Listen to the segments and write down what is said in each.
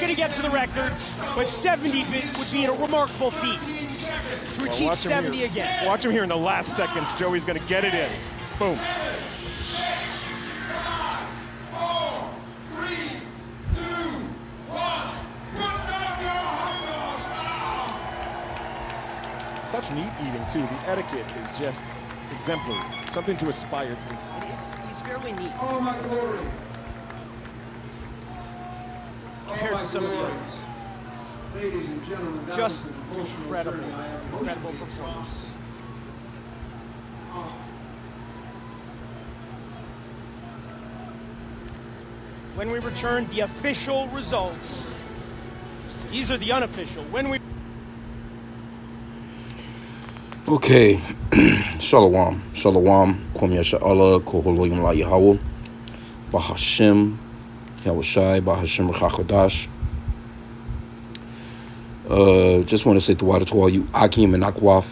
going to get to the record, but 70 would be a remarkable feat to achieve 70 again. Watch him here in the last seconds. Joey's going to get it in. Boom. 5, 4, 3, 2, 1. Put down your hot dogs now! Such neat eating, too. The etiquette is just exemplary. Something to aspire to. It is. He's fairly neat. Oh, my glory. Compared to some of the others. Ladies and gentlemen, that Just was an emotional incredible, journey. I am incredible emotionally performance. exhausted. Oh. When we return, the official results. These are the unofficial. When we Okay, Shalom, Kwam Yasha Allah, Koholoyim La Yahweh, H.I.M, Yahushai, H.I.M Rachadash. Just want to say to all you H.I.M and Akwaf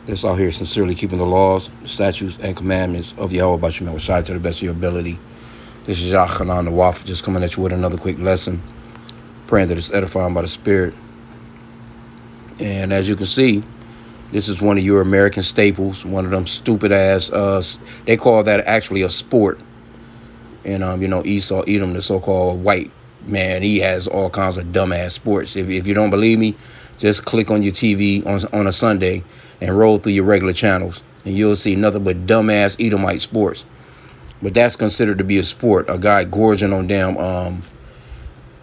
that's out here sincerely keeping the laws, statutes, and commandments of Yahweh Bashim Yahushai to the best of your ability. This is Yachanan the Waf, just coming at you with another quick lesson, praying that it's edifying by the Spirit. And as you can see, this is one of your American staples, one of them stupid ass, they call that actually a sport. And, Esau, Edom, the so-called white man, he has all kinds of dumbass sports. If you don't believe me, just click on your TV on a Sunday and roll through your regular channels, and you'll see nothing but dumbass Edomite sports. But that's considered to be a sport, a guy gorging on damn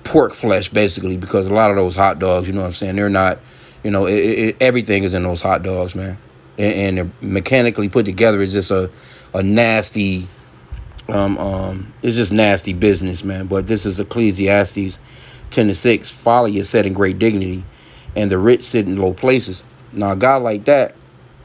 pork flesh, basically, because a lot of those hot dogs, you know what I'm saying, they're not... everything is in those hot dogs, man. And they're mechanically put together. It's just a nasty, it's just nasty business, man. But this is Ecclesiastes 10:6. Folly is set in great dignity, and the rich sit in low places. Now, a guy like that,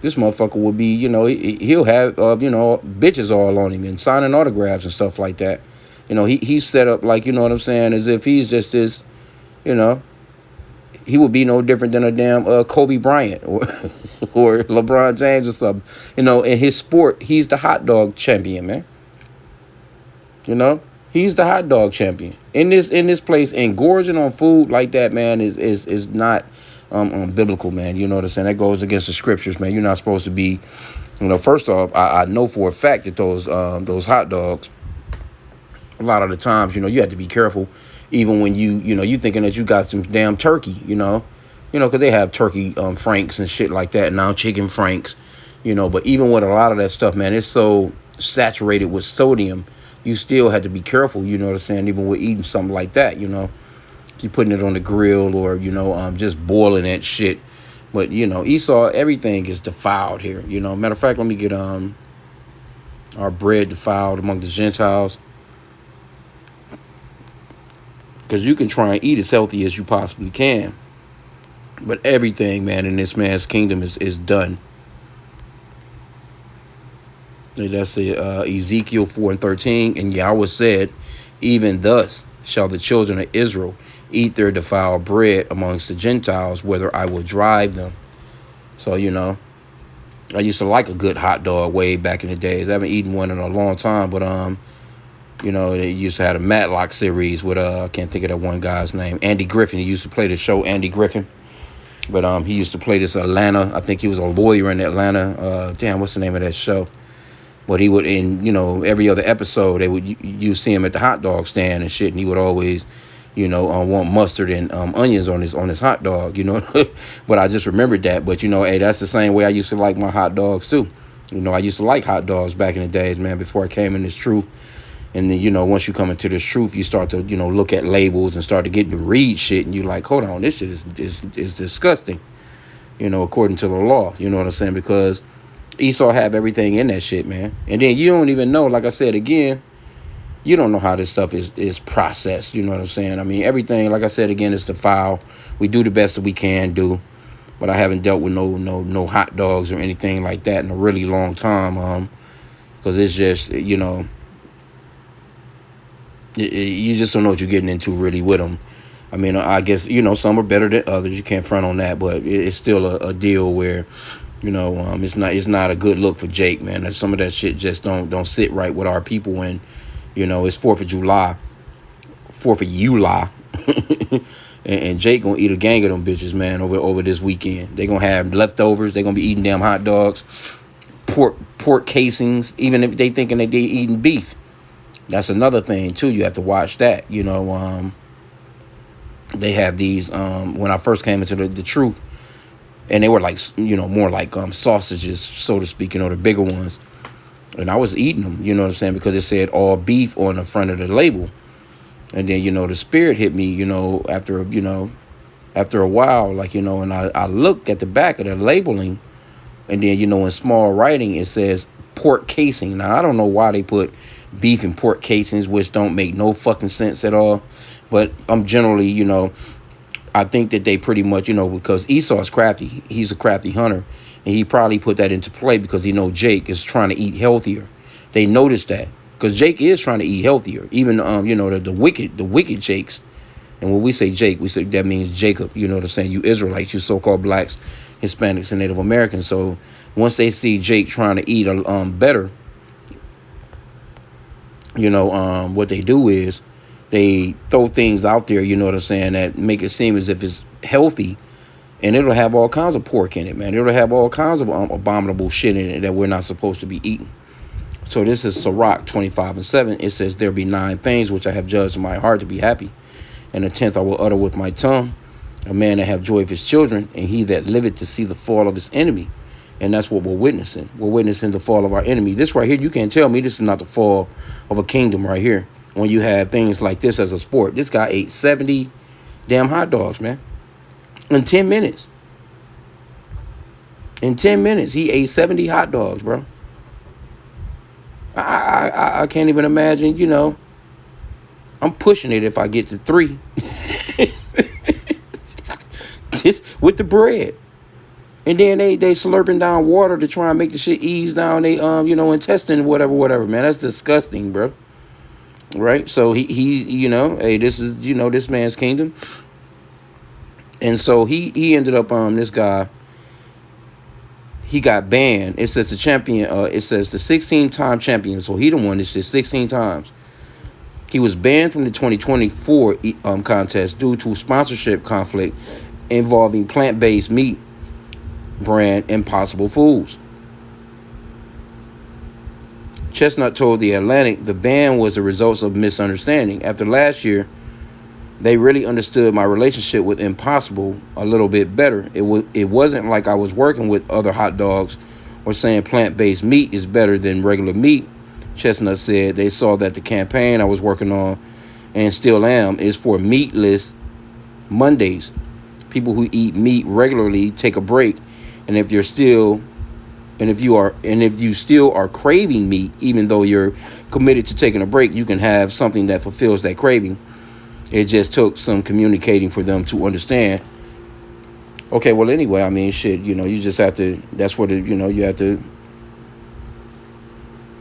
this motherfucker would be, he'll have, bitches all on him and signing autographs and stuff like that. He's set up like, you know what I'm saying, as if he's just this, he would be no different than a damn Kobe Bryant or LeBron James or something. In his sport, he's the hot dog champion, man. He's the hot dog champion. In this place, engorging on food like that, man, is not biblical, man. You know what I'm saying? That goes against the scriptures, man. You're not supposed to be, first off, I know for a fact that those hot dogs, a lot of the times, you have to be careful. Even when you thinking that you got some damn turkey, because they have turkey franks and shit like that now, chicken franks, But even with a lot of that stuff, man, it's so saturated with sodium, you still have to be careful, you know what I'm saying, even with eating something like that, If you're putting it on the grill or, just boiling that shit. But, Esau, everything is defiled here, Matter of fact, let me get our bread defiled among the Gentiles. Because you can try and eat as healthy as you possibly can. But everything, man, in this man's kingdom is done. And that's the Ezekiel 4:13. And Yahweh said, even thus shall the children of Israel eat their defiled bread amongst the Gentiles, whether I will drive them. So, I used to like a good hot dog way back in the days. I haven't eaten one in a long time, but they used to have a Matlock series with, I can't think of that one guy's name, Andy Griffin. He used to play the show Andy Griffin. But he used to play this Atlanta. I think he was a lawyer in Atlanta. What's the name of that show? But he would, every other episode, you see him at the hot dog stand and shit. And he would always, want mustard and onions on his hot dog, But I just remembered that. But, hey, that's the same way I used to like my hot dogs, too. I used to like hot dogs back in the days, man, before I came in this truth. And then, once you come into this truth, you start to, look at labels and start to get to read shit. And you're like, hold on, this shit is disgusting, according to the law. You know what I'm saying? Because Esau have everything in that shit, man. And then you don't even know, like I said, again, you don't know how this stuff is processed. You know what I'm saying? I mean, everything, like I said, again, is defiled. We do the best that we can do. But I haven't dealt with no hot dogs or anything like that in a really long time. Because it's just, you just don't know what you're getting into really with them. I mean, I guess, some are better than others. You can't front on that, but it's still a deal where, it's not a good look for Jake, man. Some of that shit just don't sit right with our people. And, it's 4th of July. 4th of July. And Jake gonna eat a gang of them bitches, man, over this weekend. They gonna have leftovers. They gonna be eating damn hot dogs, pork casings, even if they thinking that they eating beef. That's another thing too. You have to watch that. You know, they have these. When I first came into the truth, and they were like, you know, more like sausages, so to speak. You know, the bigger ones. And I was eating them. You know what I'm saying? Because it said all beef on the front of the label. And then, you know, the spirit hit me, you know, after a while, like, you know, and I look at the back of the labeling, and then, you know, in small writing, it says pork casing. Now, I don't know why they put beef and pork casings, which don't make no fucking sense at all. But I'm generally, you know, I think that they pretty much, you know, because Esau is crafty. He's a crafty hunter. And he probably put that into play because he know Jake is trying to eat healthier. They noticed that. Because Jake is trying to eat healthier. Even, you know, the wicked Jakes. And when we say Jake, we say that means Jacob. You know what I'm saying? You Israelites, you so-called blacks, Hispanics, and Native Americans. So once they see Jake trying to eat better, you know, what they do is they throw things out there, you know what I'm saying, that make it seem as if it's healthy. And it'll have all kinds of pork in it, man. It'll have all kinds of abominable shit in it that we're not supposed to be eating. So this is Sirach 25:7. It says, there be 9 things which I have judged in my heart to be happy. And the 10th I will utter with my tongue. A man that have joy of his children, and he that liveth to see the fall of his enemy. And that's what we're witnessing. We're witnessing the fall of our enemy. This right here, you can't tell me this is not the fall of a kingdom right here. When you have things like this as a sport. This guy ate 70 damn hot dogs, man. In 10 minutes. In 10 minutes, he ate 70 hot dogs, bro. I can't even imagine, you know. I'm pushing it if I get to 3. Just with the bread. And then they slurping down water to try and make the shit ease down they you know, intestine, whatever, man. That's disgusting, bro. Right? So he you know, hey, this is, you know, this man's kingdom. And so he ended up this guy, he got banned. It says the champion, it says the 16-time champion. So he done won this shit 16 times. He was banned from the 2024 contest due to sponsorship conflict involving plant-based meat brand Impossible Foods. Chestnut told The Atlantic the ban was the result of misunderstanding. After last year, they really understood my relationship with Impossible a little bit better. It wasn't like I was working with other hot dogs or saying plant-based meat is better than regular meat. Chestnut said they saw that the campaign I was working on, and still am, is for meatless Mondays. People who eat meat regularly take a break, and if you still are craving meat, even though you're committed to taking a break, you can have something that fulfills that craving. It just took some communicating for them to understand. Okay, well, anyway, I mean, shit, you know, you just have to, that's where you have to,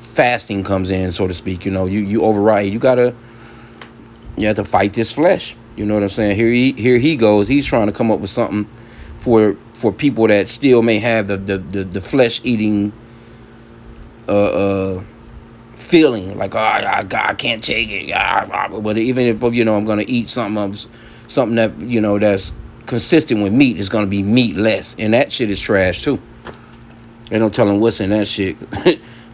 fasting comes in, so to speak. You know, you override, you have to fight this flesh. You know what I'm saying? Here he goes. He's trying to come up with something for people that still may have the flesh eating feeling like, oh, I can't take it. But even if, you know, I'm gonna eat something that, you know, that's consistent with meat, is gonna be meatless, and that shit is trash too. They don't tell him what's in that shit.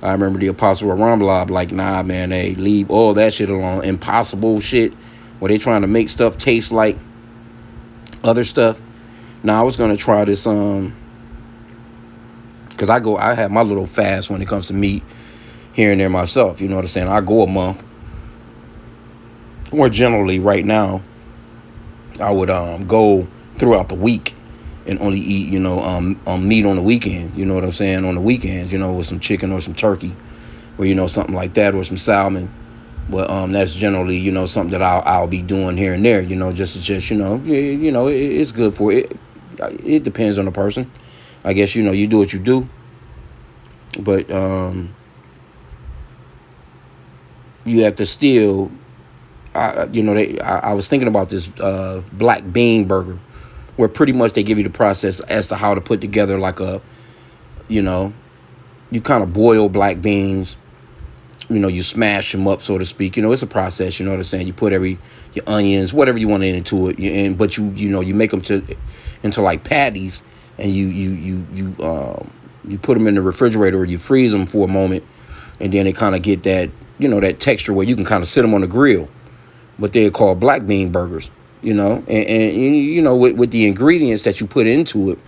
I remember the Apostle Ramblab like, nah, man, they leave all that shit alone. Impossible shit where they trying to make stuff taste like other stuff. Now I was gonna try this because I have my little fast when it comes to meat here and there myself. You know what I'm saying? I go a month. Or generally right now, I would go throughout the week and only eat, you know, meat on the weekend. You know what I'm saying? On the weekends, you know, with some chicken or some turkey, or, you know, something like that, or some salmon. But that's generally, you know, something that I'll be doing here and there. You know, just you know, it's good for it. It depends on the person. I guess, you know, you do what you do. But you have to still, you know, I was thinking about this black bean burger, where pretty much they give you the process as to how to put together like a, you know, you kind of boil black beans, you smash them up, so to speak. It's a process. You know what I'm saying? You put your onions, whatever you want into it, but you make them into like patties, and you put them in the refrigerator or you freeze them for a moment, and then they kind of get that that texture where you can kind of sit them on the grill. But they're called black bean burgers. And with the ingredients that you put into it,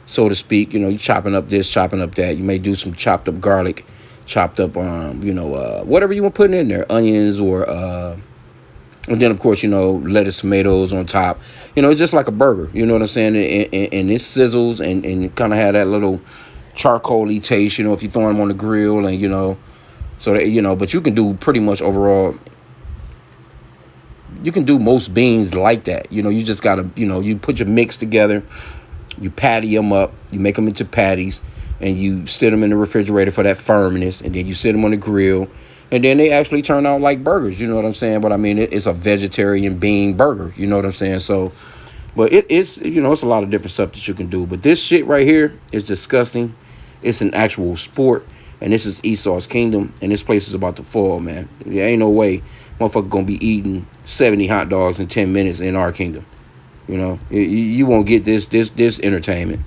so to speak, you chopping up this, chopping up that. You may do some chopped up garlic, chopped up, whatever you want putting in there, onions or, and then of course, lettuce, tomatoes on top. It's just like a burger. You know what I'm saying? And it sizzles and kind of have that little charcoal-y taste. If you throw them on the grill and so that but you can do pretty much overall. You can do most beans like that. You just gotta you put your mix together. You patty them up, you make them into patties, and you sit them in the refrigerator for that firmness, and then you sit them on the grill, and then they actually turn out like burgers, you know what I'm saying? But I mean, it's a vegetarian bean burger, you know what I'm saying? So, but it's it's a lot of different stuff that you can do. But this shit right here is disgusting. It's an actual sport, and this is Esau's kingdom, and this place is about to fall, man. There ain't no way motherfucker gonna be eating 70 hot dogs in 10 minutes in our kingdom. You won't get this entertainment,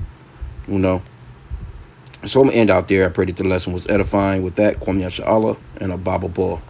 So I'm going to end out there. I pray that the lesson was edifying. With that, Kwame Yasha Allah and a Bible Ball.